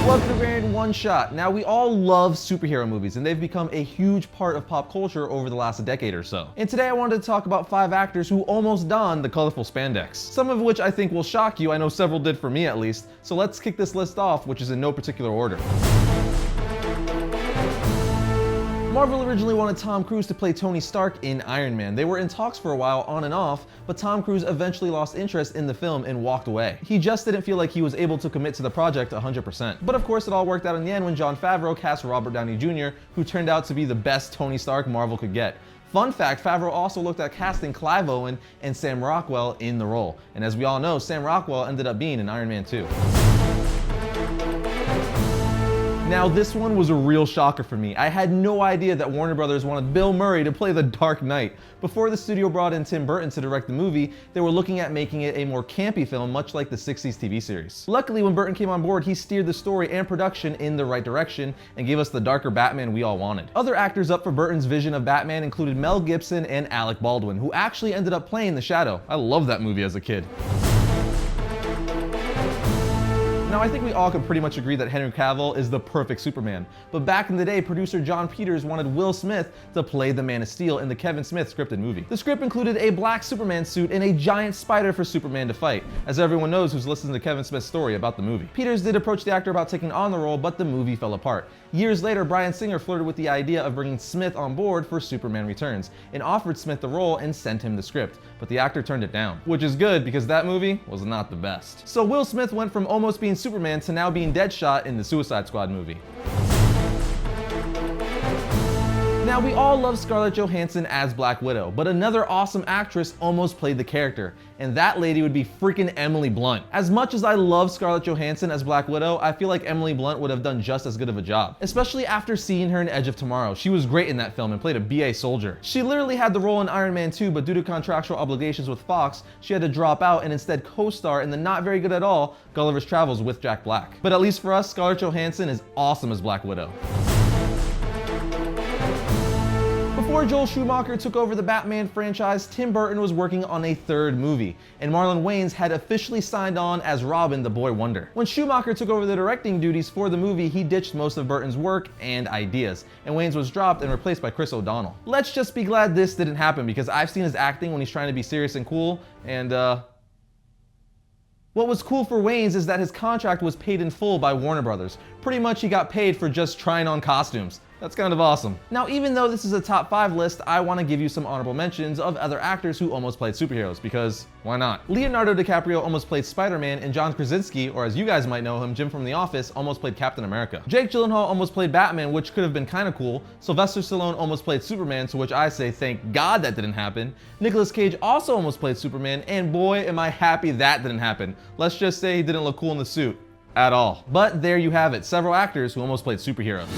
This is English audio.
Welcome to Variant One Shot. Now, we all love superhero movies, and they've become a huge part of pop culture over the last decade or so. And today I wanted to talk about 5 actors who almost donned the colorful spandex. Some of which I think will shock you. I know several did for me at least. So let's kick this list off, which is in no particular order. Marvel originally wanted Tom Cruise to play Tony Stark in Iron Man. They were in talks for a while, on and off, but Tom Cruise eventually lost interest in the film and walked away. He just didn't feel like he was able to commit to the project 100%. But of course, it all worked out in the end when Jon Favreau cast Robert Downey Jr., who turned out to be the best Tony Stark Marvel could get. Fun fact, Favreau also looked at casting Clive Owen and Sam Rockwell in the role. And as we all know, Sam Rockwell ended up being in Iron Man 2. Now, this one was a real shocker for me. I had no idea that Warner Brothers wanted Bill Murray to play the Dark Knight. Before the studio brought in Tim Burton to direct the movie, they were looking at making it a more campy film, much like the 60s TV series. Luckily, when Burton came on board, he steered the story and production in the right direction and gave us the darker Batman we all wanted. Other actors up for Burton's vision of Batman included Mel Gibson and Alec Baldwin, who actually ended up playing The Shadow. I loved that movie as a kid. Now, I think we all could pretty much agree that Henry Cavill is the perfect Superman. But back in the day, producer John Peters wanted Will Smith to play the Man of Steel in the Kevin Smith scripted movie. The script included a black Superman suit and a giant spider for Superman to fight, as everyone knows who's listened to Kevin Smith's story about the movie. Peters did approach the actor about taking on the role, but the movie fell apart. Years later, Bryan Singer flirted with the idea of bringing Smith on board for Superman Returns, and offered Smith the role and sent him the script, but the actor turned it down. Which is good, because that movie was not the best. So Will Smith went from almost being Superman to now being Deadshot in the Suicide Squad movie. Now, we all love Scarlett Johansson as Black Widow, but another awesome actress almost played the character, and that lady would be freaking Emily Blunt. As much as I love Scarlett Johansson as Black Widow, I feel like Emily Blunt would have done just as good of a job, especially after seeing her in Edge of Tomorrow. She was great in that film and played a BA soldier. She literally had the role in Iron Man 2, but due to contractual obligations with Fox, she had to drop out and instead co-star in the not very good at all Gulliver's Travels with Jack Black. But at least for us, Scarlett Johansson is awesome as Black Widow. Before Joel Schumacher took over the Batman franchise, Tim Burton was working on a 3rd movie, and Marlon Wayans had officially signed on as Robin the Boy Wonder. When Schumacher took over the directing duties for the movie, he ditched most of Burton's work and ideas, and Wayans was dropped and replaced by Chris O'Donnell. Let's just be glad this didn't happen, because I've seen his acting when he's trying to be serious and cool, and what was cool for Wayans is that his contract was paid in full by Warner Brothers. Pretty much he got paid for just trying on costumes. That's kind of awesome. Now, even though this is a top 5 list, I want to give you some honorable mentions of other actors who almost played superheroes, because why not? Leonardo DiCaprio almost played Spider-Man, and John Krasinski, or as you guys might know him, Jim from The Office, almost played Captain America. Jake Gyllenhaal almost played Batman, which could have been kind of cool. Sylvester Stallone almost played Superman, to which I say thank God that didn't happen. Nicolas Cage also almost played Superman, and boy am I happy that didn't happen. Let's just say he didn't look cool in the suit at all. But there you have it, several actors who almost played superheroes.